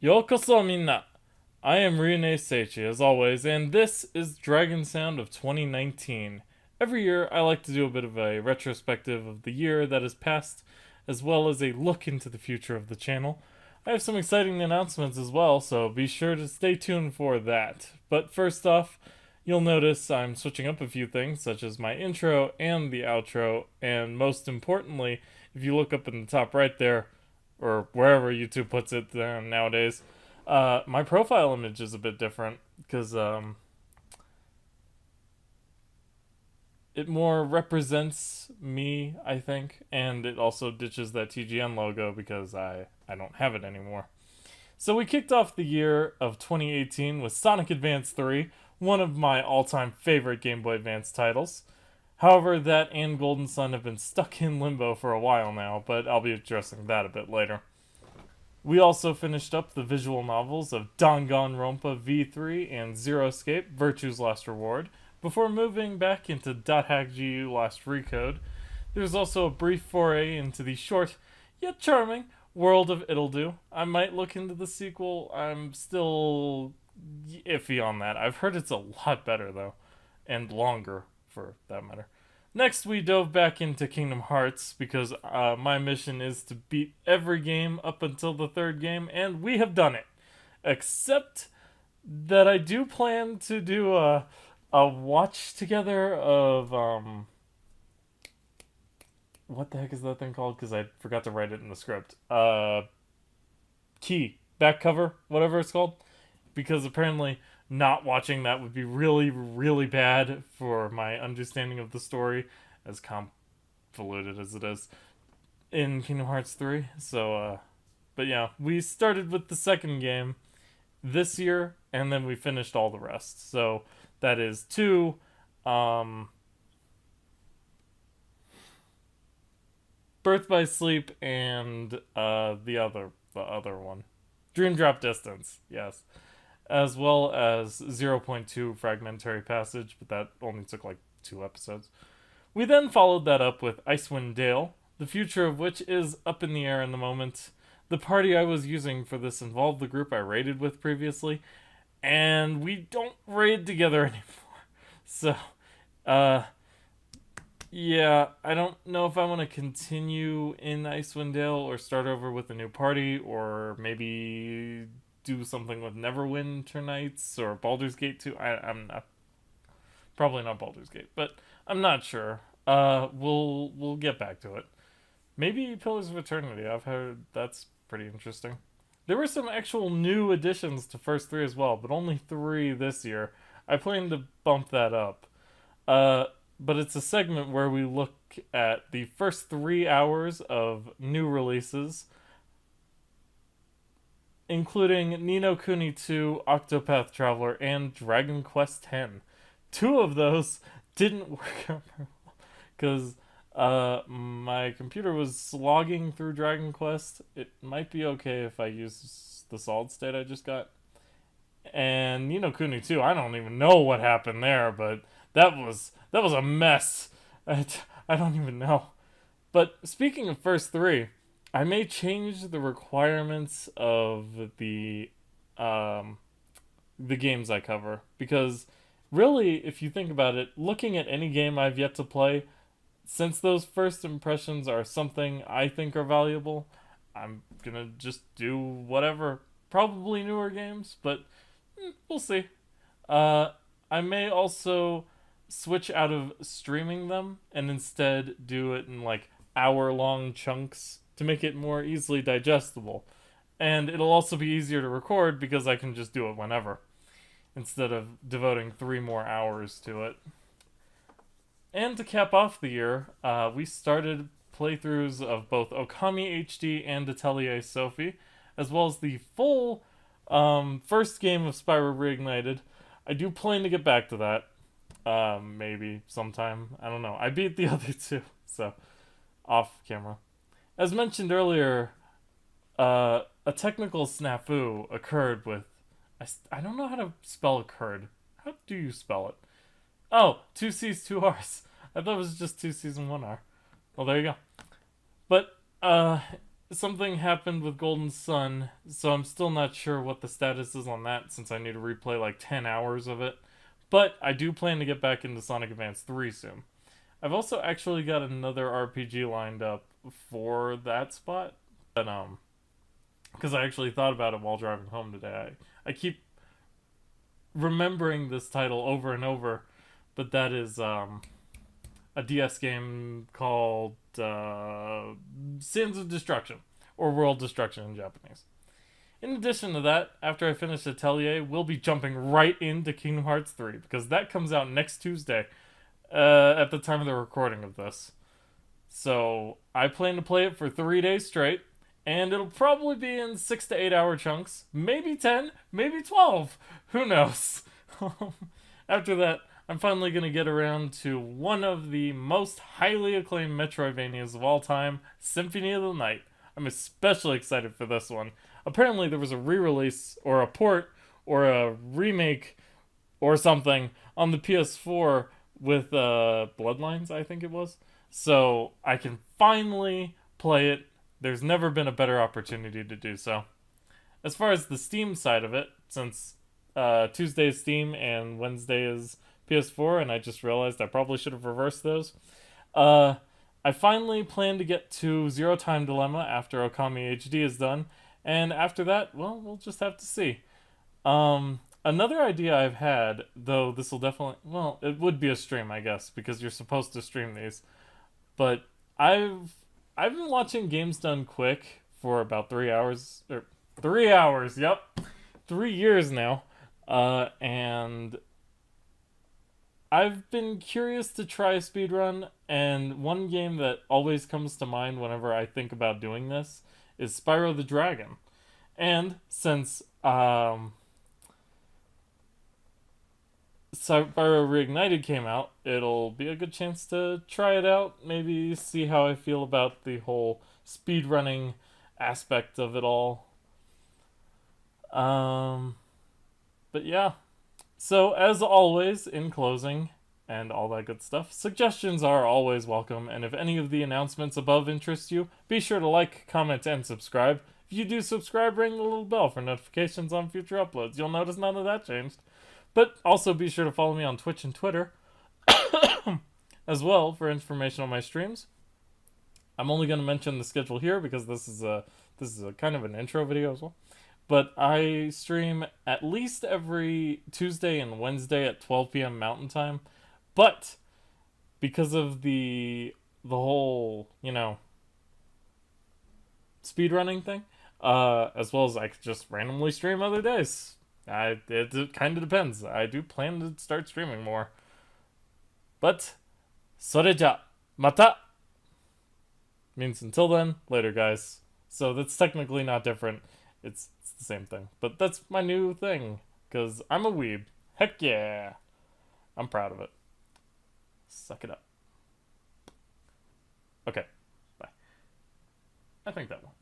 Yokoso minna! I am Ryune Seichi, as always, and this is Dragon Sound of 2019. Every year, I like to do a bit of a retrospective of the year that has passed, as well as a look into the future of the channel. I have some exciting announcements as well, so be sure to stay tuned for that. But first off, you'll notice I'm switching up a few things, such as my intro and the outro, and most importantly, if you look up in the top right there, or wherever YouTube puts it nowadays, my profile image is a bit different because it more represents me, I think, and it also ditches that TGN logo because I don't have it anymore. So we kicked off the year of 2018 with Sonic Advance 3, one of my all-time favorite Game Boy Advance titles. However, that and Golden Sun have been stuck in limbo for a while now, but I'll be addressing that a bit later. We also finished up the visual novels of Danganronpa V3 and Zero Escape: Virtue's Last Reward before moving back into Dot Hack GU Last Recode. There's also a brief foray into the short yet charming world of It'll I might look into the sequel. I'm still iffy on that. I've heard it's a lot better though, and longer for that matter. Next, we dove back into Kingdom Hearts because my mission is to beat every game up until the third game, and we have done it. Except that I do plan to do a watch together of what the heck is that thing called? Because I forgot to write it in the script. Key back cover, whatever it's called. Because apparently not watching that would be really, really bad for my understanding of the story, as convoluted as it is in Kingdom Hearts 3. But yeah, we started with the second game this year, and then we finished all the rest. So that is two, um, Birth by Sleep, and the other one, Dream Drop Distance. Yes, as well as zero point 0.2 Fragmentary Passage, but that only took like 2 episodes. We then followed that up with Icewind Dale, the future of which is up in the air in the moment. The party I was using for this involved the group I raided with previously, and we don't raid together anymore. So, uh, yeah, I don't know if I want to continue in Icewind Dale or start over with a new party, or maybe do something with Neverwinter Nights or Baldur's Gate 2. I'm not, probably not Baldur's Gate, but I'm not sure. We'll get back to it. Maybe Pillars of Eternity. I've heard that's pretty interesting. There were some actual new additions to First 3 as well, but only 3 this year. I plan to bump that up. Uh, but it's a segment where we look at the first 3 hours of new releases, including Ni no Kuni 2, Octopath Traveler, and Dragon Quest X. Two of those didn't work out because my computer was slogging through Dragon Quest. It might be okay if I use the solid state I just got. And Ni no Kuni 2, I don't even know what happened there, but that was a mess. I don't even know. But speaking of first 3, I may change the requirements of um, the games I cover because really, if you think about it, looking at any game I've yet to play, since those first impressions are something I think are valuable, I'm gonna just do whatever. Probably newer games, but we'll see. Uh, I may also switch out of streaming them and instead do it in like hour-long chunks to make it more easily digestible. And it'll also be easier to record because I can just do it whenever instead of devoting 3 more hours to it. And to cap off the year, we started playthroughs of both Okami HD and Atelier Sophie, as well as the full first game of Spyro Reignited. I do plan to get back to that. Maybe sometime. I don't know. I beat the other two, so off camera. As mentioned earlier, a technical snafu occurred with. I don't know how to spell occurred. How do you spell it? Oh, 2C's, 2R's. I thought it was just 2C's and 1R. Well, there you go. But something happened with Golden Sun, so I'm still not sure what the status is on that since I need to replay like 10 hours of it. But I do plan to get back into Sonic Advance 3 soon. I've also actually got another RPG lined up for that spot. But, because I actually thought about it while driving home today. I keep remembering this title over and over, but that is, a DS game called Sands of Destruction, or World Destruction in Japanese. In addition to that, after I finish Atelier, we'll be jumping right into Kingdom Hearts 3, because that comes out next Tuesday, at the time of the recording of this. So, I plan to play it for 3 days straight, and it'll probably be in 6 to 8 hour chunks, maybe 10, maybe 12, who knows. After that, I'm finally going to get around to one of the most highly acclaimed Metroidvanias of all time, Symphony of the Night. I'm especially excited for this one. Apparently, there was a re release, or a port, or a remake, or something on the PS4 with Bloodlines, I think it was. So I can finally play it. There's never been a better opportunity to do so. As far as the Steam side of it, since Tuesday is Steam and Wednesday is PS4, and I just realized I probably should have reversed those. I finally plan to get to Zero Time Dilemma after Okami HD is done, and after that, well, we'll just have to see. Another idea I've had, though this will definitely, well, it would be a stream, I guess, because you're supposed to stream these. But I've been watching Games Done Quick for about 3 hours, or 3 hours, yep, 3 years now, and I've been curious to try a speedrun, and one game that always comes to mind whenever I think about doing this is Spyro the Dragon. And since Spyro Reignited came out, it'll be a good chance to try it out, maybe see how I feel about the whole speedrunning aspect of it all. But yeah. So, as always, in closing, and all that good stuff, suggestions are always welcome, and if any of the announcements above interest you, be sure to like, comment, and subscribe. If you do subscribe, ring the little bell for notifications on future uploads. You'll notice none of that changed. But also be sure to follow me on Twitch and Twitter as well for information on my streams. I'm only going to mention the schedule here because this is a kind of an intro video as well. But I stream at least every Tuesday and Wednesday at 12 p.m. Mountain Time. But because of the whole, speedrunning thing, as well as I could just randomly stream other days. It kind of depends. I do plan to start streaming more. But, それじゃ、また! Means until then, later guys. So that's technically not different. It's the same thing. But that's my new thing. Because I'm a weeb. Heck yeah! I'm proud of it. Suck it up. Okay. Bye. I think that one.